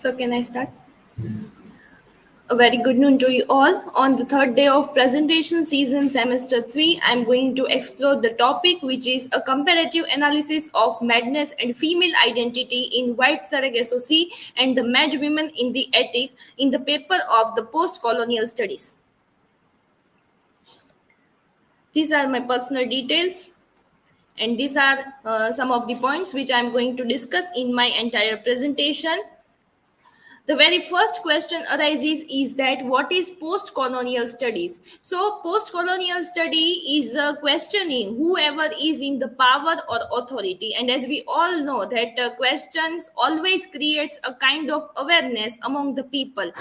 So can I start? Yes. A very good noon to you all. On the third day of presentation season semester 3, I am going to explore the topic which is a comparative analysis of madness and female identity in white Sargasso Sea and the mad women in the attic in the paper of the post-colonial studies. These are my personal details and these are some of the points which I am going to discuss in my entire presentation. The very first question arises is that what is post-colonial studies? So post-colonial study is questioning whoever is in the power or authority, and as we all know that questions always creates a kind of awareness among the people.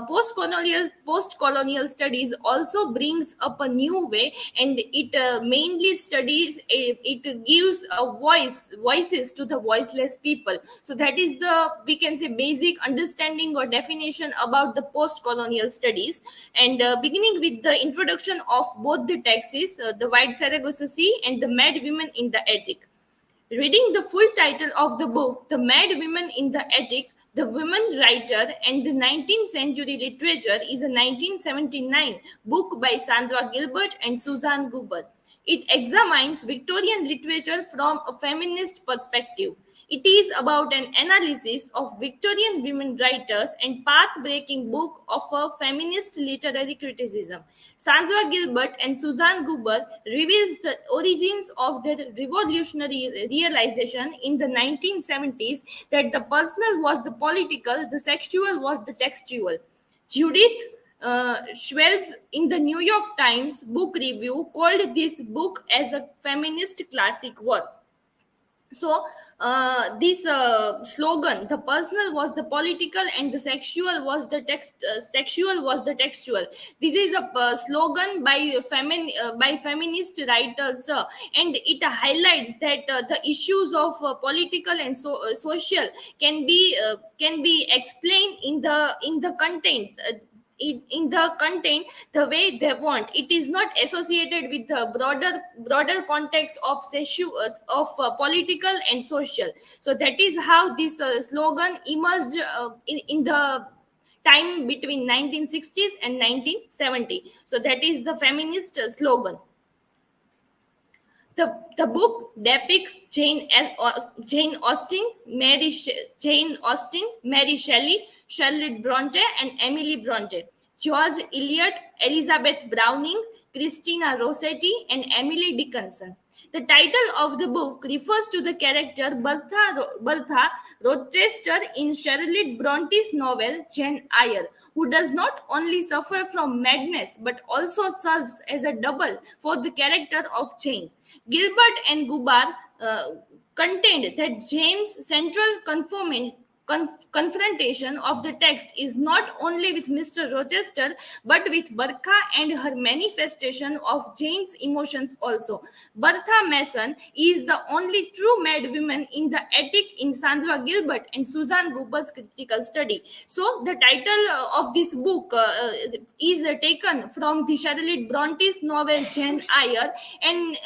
Post-colonial studies also brings up a new way, and it mainly studies it gives a voices to the voiceless people. So that is the, we can say, basic understanding or definition about the post-colonial studies. And beginning with the introduction of both the texts, the White Sargasso Sea and the Mad Women in the Attic. Reading the full title of the book, The Mad Women in the Attic, The Women Writer and the 19th Century Literature, is a 1979 book by Sandra Gilbert and Susan Goober. It examines Victorian literature from a feminist perspective. It is about an analysis of Victorian women writers and path-breaking book of a feminist literary criticism. Sandra Gilbert and Susan Goober reveals the origins of their revolutionary realization in the 1970s that the personal was the political, the sexual was the textual. Judith Schwelz in the New York Times book review called this book as a feminist classic work. So this slogan, the personal was the political and the sexual was the sexual was the textual. This is a slogan by by feminist writers, and it highlights that the issues of political and social can be explained in the content, in the content the way they want. It is not associated with the broader context of political and social. So that is how this slogan emerged in the time between 1960s and 1970. So that is the feminist slogan. The book depicts Jane Austen, Jane Austen, Mary Shelley, Charlotte Bronte, and Emily Bronte, George Eliot, Elizabeth Browning, Christina Rossetti, and Emily Dickinson. The title of the book refers to the character Bertha Rochester in Charlotte Bronte's novel Jane Eyre, who does not only suffer from madness but also serves as a double for the character of Jane. Gilbert and Gubar contend that Jane's central confrontation of the text is not only with Mr. Rochester but with Bertha and her manifestation of Jane's emotions also. Bertha Mason is the only true mad woman in the attic in Sandra Gilbert and Susan Goober's critical study. So the title of this book is taken from the Charlotte Bronte's novel Jane Eyre, and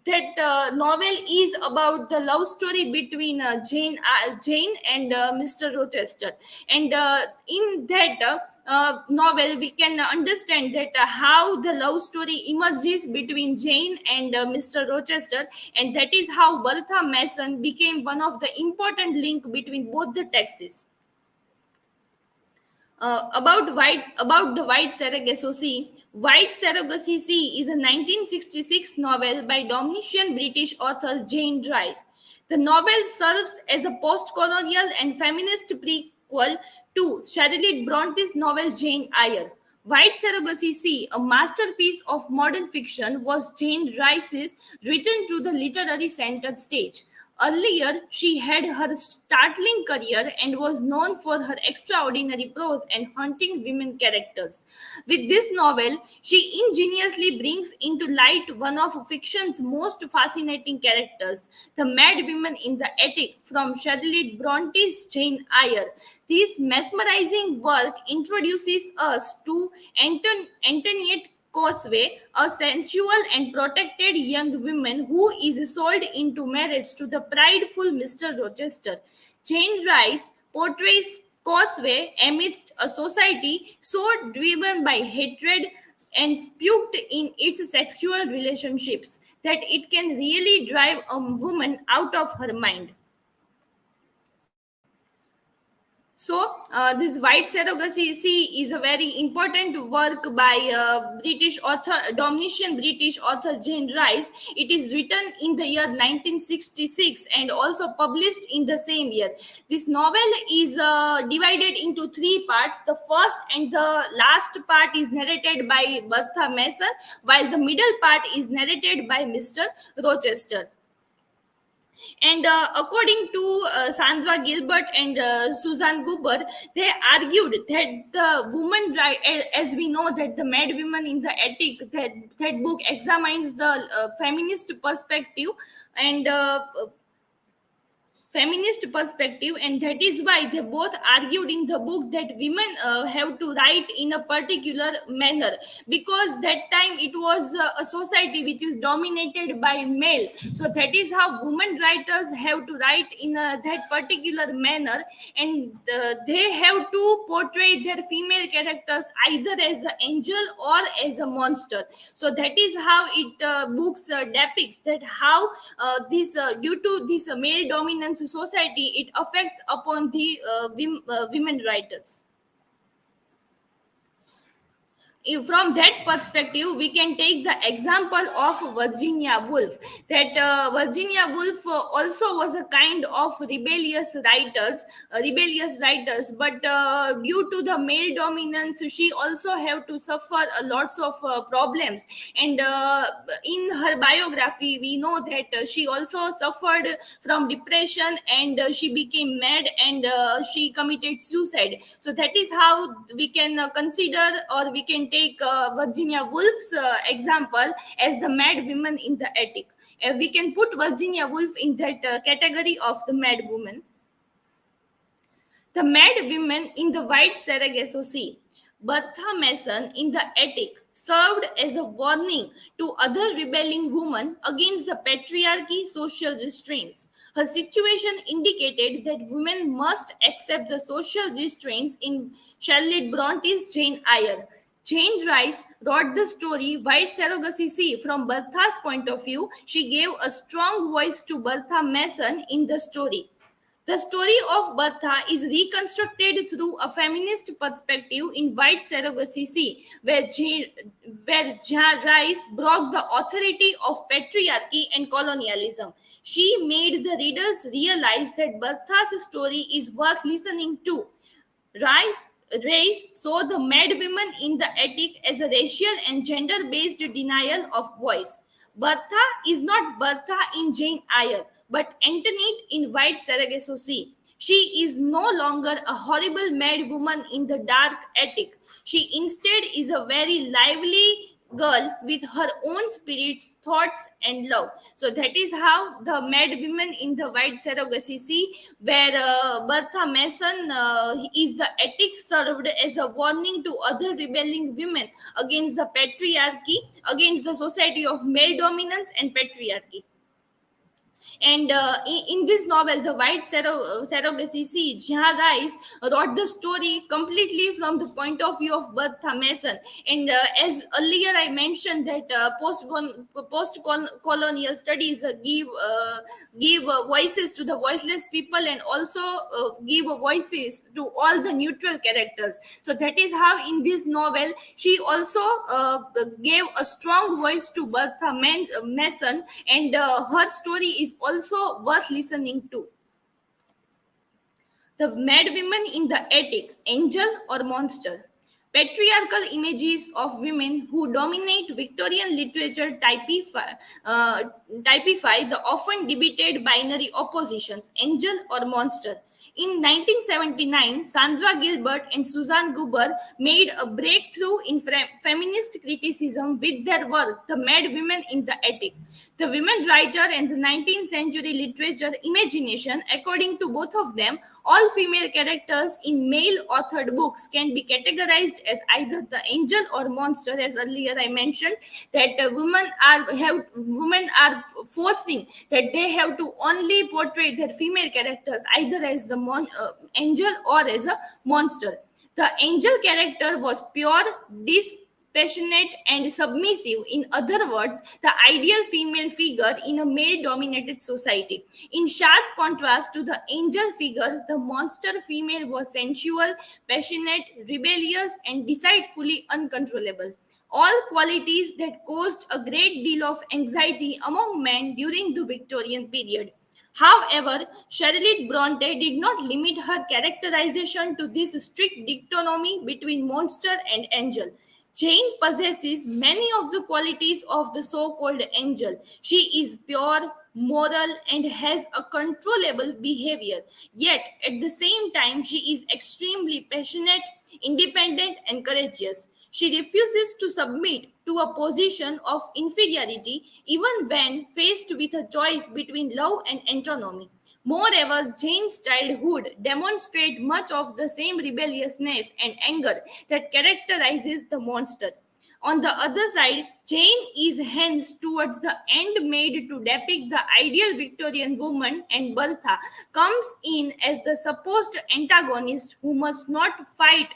that novel is about the love story between Jane and Mr. Rochester. And in that novel, we can understand that how the love story emerges between Jane and Mr. Rochester, and that is how Bertha Mason became one of the important link between both the texts. About the White Sargasso Sea. White Sargasso Sea is a 1966 novel by Dominican British author Jane Rice. The novel serves as a post-colonial and feminist prequel to Charlotte Bronte's novel Jane Eyre. White Sargasso Sea, a masterpiece of modern fiction, was Jane Rice's return to the literary center stage. Earlier, she had her startling career and was known for her extraordinary prose and haunting women characters. With this novel, she ingeniously brings into light one of fiction's most fascinating characters, the mad woman in the attic from Charlotte Bronte's Jane Eyre. This mesmerizing work introduces us to Antoinette Cosway, a sensual and protected young woman who is sold into marriage to the prideful Mr. Rochester. Jane Rice portrays causeway amidst a society so driven by hatred and spewed in its sexual relationships that it can really drive a woman out of her mind. So, this white surrogacy is a very important work by British author, Dominican British author Jane Rice. It is written in the year 1966 and also published in the same year. This novel is divided into three parts. The first and the last part is narrated by Bertha Mason, while the middle part is narrated by Mr. Rochester. And according to Sandra Gilbert and Susan Goober, they argued that the woman right, as we know that the Mad Women in the Attic, that book examines the feminist perspective and feminist perspective, and that is why they both argued in the book that women have to write in a particular manner, because that time it was a society which is dominated by male. So that is how women writers have to write in that particular manner, and they have to portray their female characters either as an angel or as a monster. So that is how it books depicts that how this due to this male dominance society, it affects upon the women writers. From that perspective, we can take the example of Virginia Woolf. That Virginia Woolf also was a kind of rebellious writers, but due to the male dominance, she also have to suffer lots of problems. And in her biography, we know that she also suffered from depression, and she became mad, and she committed suicide. So that is how we can consider, or we can take Virginia Woolf's example as the mad woman in the attic. We can put Virginia Woolf in that category of the mad woman. The mad women in the white Sargasso Sea. Bertha Mason in the attic served as a warning to other rebelling women against the patriarchy social restraints. Her situation indicated that women must accept the social restraints in Charlotte Bronte's Jane Eyre. Jane Rice wrote the story White Surrogacy Sea from Bertha's point of view. She gave a strong voice to Bertha Mason in the story. The story of Bertha is reconstructed through a feminist perspective in White Surrogacy Sea, where Jane Rice broke the authority of patriarchy and colonialism. She made the readers realize that Bertha's story is worth listening to. Right? Rice saw the mad women in the attic as a racial and gender based denial of voice. Bertha is not Bertha in Jane Eyre, but Antoinette in White Sargasso Sea. She is no longer a horrible mad woman in the dark attic. She instead is a very lively girl with her own spirits, thoughts, and love. So that is how the mad women in the White Surrogacy Sea, where Bertha Mason is the attic, served as a warning to other rebelling women against the patriarchy, against the society of male dominance and patriarchy. And in this novel, The White Surrogacy Sea, Jean Rice wrote the story completely from the point of view of Bertha Mason. And as earlier I mentioned that post-colonial studies give voices to the voiceless people, and also give voices to all the neutral characters. So that is how in this novel she also gave a strong voice to Bertha Mason, and her story is also worth listening to. The mad women in the attic, angel or monster. Patriarchal images of women who dominate Victorian literature typify the often debated binary oppositions, angel or monster. In 1979, Sandra Gilbert and Susan Goober made a breakthrough in feminist criticism with their work, The Mad Women in the Attic. The women writer and the 19th century literature imagination, according to both of them, all female characters in male authored books can be categorized as either the angel or monster. As earlier I mentioned, that women are forcing that they have to only portray their female characters either as the a angel or as a monster. The angel character was pure, dispassionate, and submissive. In other words, the ideal female figure in a male dominated society. In sharp contrast to the angel figure, the monster female was sensual, passionate, rebellious, and decidedly uncontrollable. All qualities that caused a great deal of anxiety among men during the Victorian period. However, Charlotte Bronte did not limit her characterization to this strict dichotomy between monster and angel. Jane possesses many of the qualities of the so called angel. She is pure, moral, and has a controllable behavior. Yet, at the same time, she is extremely passionate, independent, and courageous. She refuses to submit to a position of inferiority even when faced with a choice between love and autonomy. Moreover, Jane's childhood demonstrates much of the same rebelliousness and anger that characterizes the monster. On the other side, Jane is hence towards the end made to depict the ideal Victorian woman, and Bertha comes in as the supposed antagonist who must not fight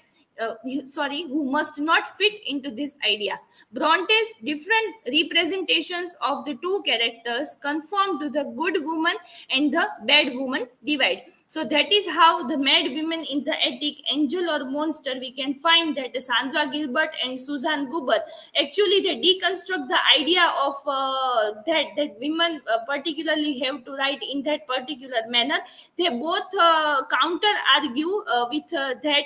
who must not fit into this idea. Bronte's different representations of the two characters conform to the good woman and the bad woman divide. So that is how the mad women in the attic, angel or monster, we can find that Sandra Gilbert and Susan Goober actually they deconstruct the idea of that women particularly have to write in that particular manner. They both counter argue with that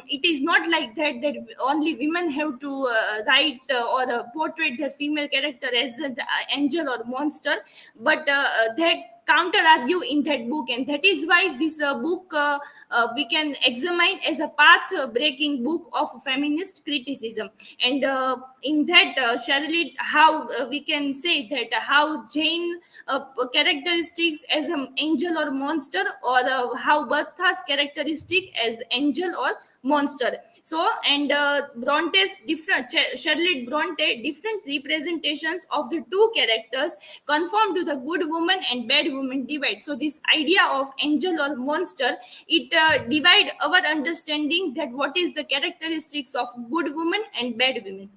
it is not like that only women have to write or portray their female character as an angel or monster, but they counter argue in that book, and that is why this book we can examine as a path breaking book of feminist criticism. And in that Charlotte, how we can say that how Jane characteristics as an angel or monster, or how Bertha's characteristic as angel or monster. So and Bronte's different Charlotte Bronte different representations of the two characters conform to the good woman and bad woman divide. So this idea of angel or monster, it divide our understanding that what is the characteristics of good woman and bad women.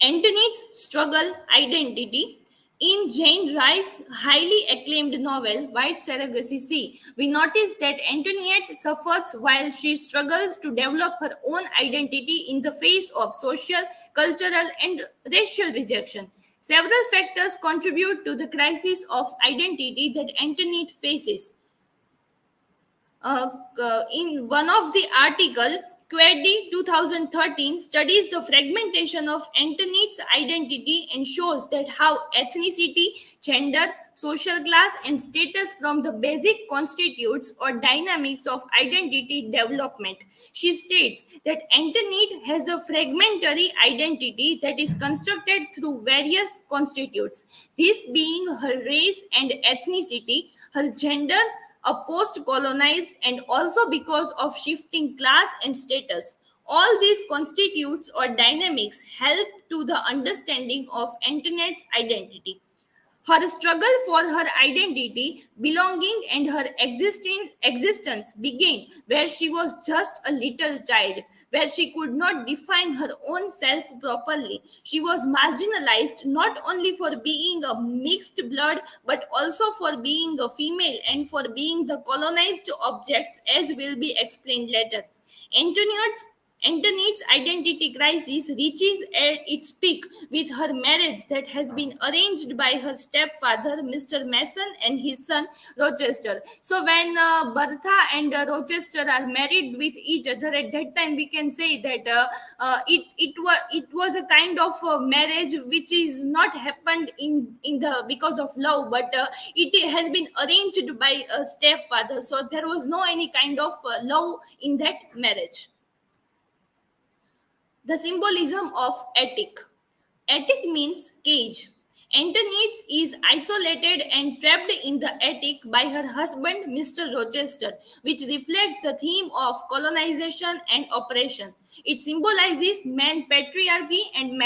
Antoinette's struggle identity. In Jane Rice's highly acclaimed novel, White Sargasso Sea, we notice that Antoinette suffers while she struggles to develop her own identity in the face of social, cultural, and racial rejection. Several factors contribute to the crisis of identity that Antoinette faces. In one of the article, Query 2013 studies the fragmentation of Antoinette's identity and shows that how ethnicity, gender, social class, and status from the basic constitutes or dynamics of identity development. She states that Antoinette has a fragmentary identity that is constructed through various constitutes, this being her race and ethnicity, her gender, a post colonized, and also because of shifting class and status. All these constitutes or dynamics help to the understanding of Antoinette's identity. Her struggle for her identity, belonging, and her existence began where she was just a little child, where she could not define her own self properly. She was marginalized not only for being a mixed blood, but also for being a female and for being the colonized objects, as will be explained later. Antoinette's Antoinette's identity crisis reaches at its peak with her marriage that has been arranged by her stepfather, Mr. Mason, and his son, Rochester. So, when Bertha and Rochester are married with each other, at that time we can say that it was a kind of marriage which is not happened in the because of love, but it has been arranged by a stepfather. So, there was no any kind of love in that marriage. The symbolism of attic. Attic means cage. Antoinette is isolated and trapped in the attic by her husband, Mr. Rochester, which reflects the theme of colonization and oppression. It symbolizes man patriarchy and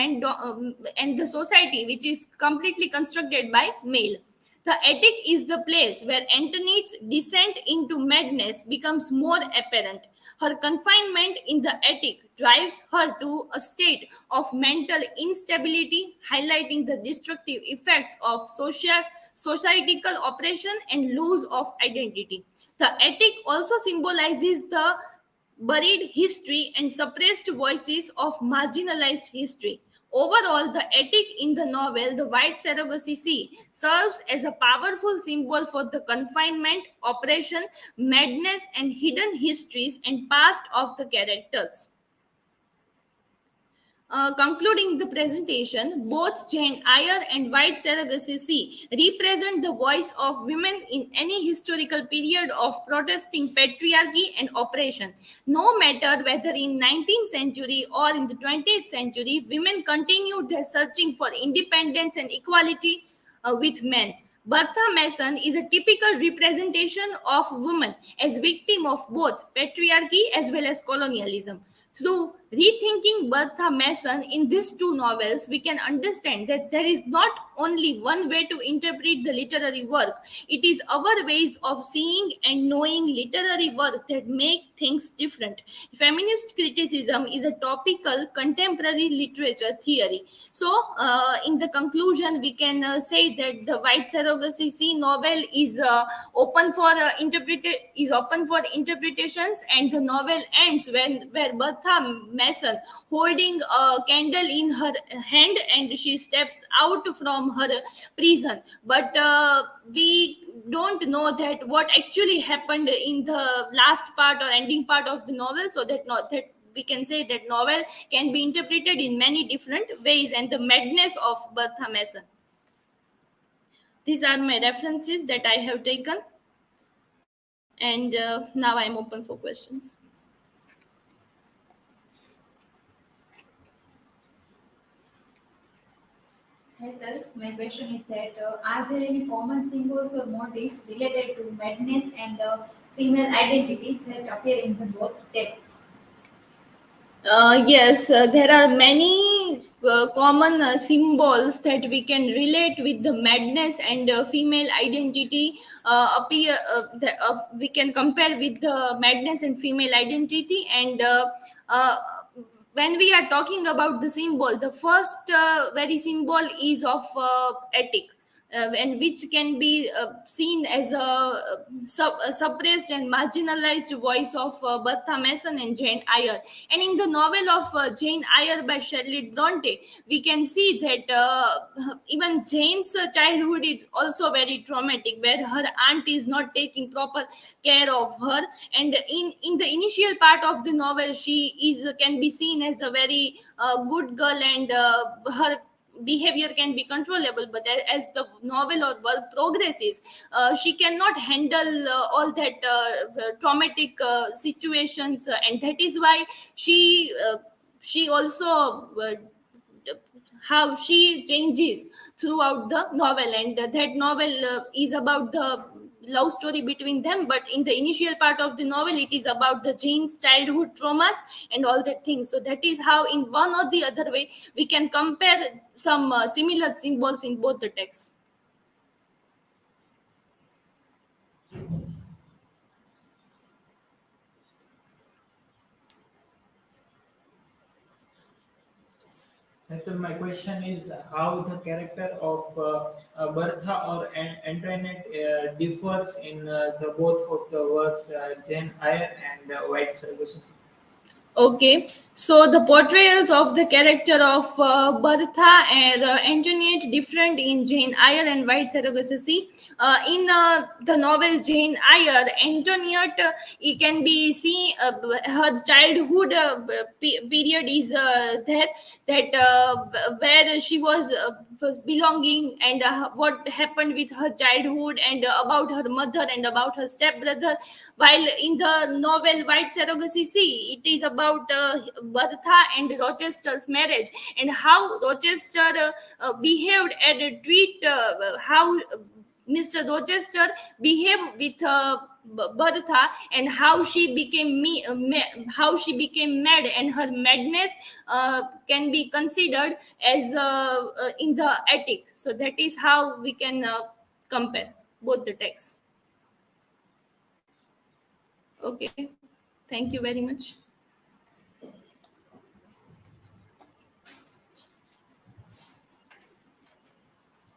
and the society which is completely constructed by male. The attic is the place where Antoniette's descent into madness becomes more apparent. Her confinement in the attic drives her to a state of mental instability, highlighting the destructive effects of societal oppression and loss of identity. The attic also symbolizes the buried history and suppressed voices of marginalized history. Overall, the attic in the novel The White Sargasso Sea serves as a powerful symbol for the confinement, oppression, madness, and hidden histories and past of the characters. Concluding the presentation, both Jane Eyre and White Sargasso represent the voice of women in any historical period of protesting patriarchy and oppression. No matter whether in 19th century or in the 20th century, women continued their searching for independence and equality with men. Bertha Mason is a typical representation of women as victim of both patriarchy as well as colonialism. Through rethinking Bertha Mason in these two novels, we can understand that there is not only one way to interpret the literary work, it is our ways of seeing and knowing literary work that make things different. Feminist criticism is a topical contemporary literature theory. So, in the conclusion, we can say that the White Sargasso novel is is open for interpretations, and the novel ends when where Bertha Mason holding a candle in her hand and she steps out from her prison. But we don't know that what actually happened in the last part or ending part of the novel, so that not that we can say that novel can be interpreted in many different ways, and the madness of Bertha Mason. These are my references that I have taken, and now I'm open for questions. Heather, my question is that are there any common symbols or motifs related to madness and female identity that appear in the both texts? Yes, there are many common symbols that we can relate with the madness and female identity. We can compare with the madness and female identity, and uh, when we are talking about the symbol, the first very symbol is of ethic, and which can be seen as a suppressed and marginalized voice of Bertha Mason and Jane Eyre. And in the novel of Jane Eyre by Charlotte Bronte, we can see that even Jane's childhood is also very traumatic, where her aunt is not taking proper care of her. And in the initial part of the novel, she is can be seen as a very good girl, and her behavior can be controllable. But as the novel or work progresses, she cannot handle all that traumatic situations, and that is why she also how she changes throughout the novel. And that novel is about the love story between them, but in the initial part of the novel it is about the Jane's childhood traumas and all that things. So that is how in one or the other way we can compare some similar symbols in both the texts. Hector, my question is how the character of Bertha or Antoinette differs in the both of the works, Jane Eyre and White Sargasso. Okay, so the portrayals of the character of Bertha and Antoinette different in Jane Eyre and White Sargasso. In the novel Jane Eyre, Antoinette it can be seen her childhood period is there, that where she was belonging, and what happened with her childhood, and about her mother and about her stepbrother. While in the novel White Sargasso, it is about Bertha and Rochester's marriage, and how Rochester behaved and treat how Mr. Rochester behaved with Bertha, and how she became how she became mad, and her madness can be considered as in the attic. So that is how we can compare both the texts. Okay, thank you very much.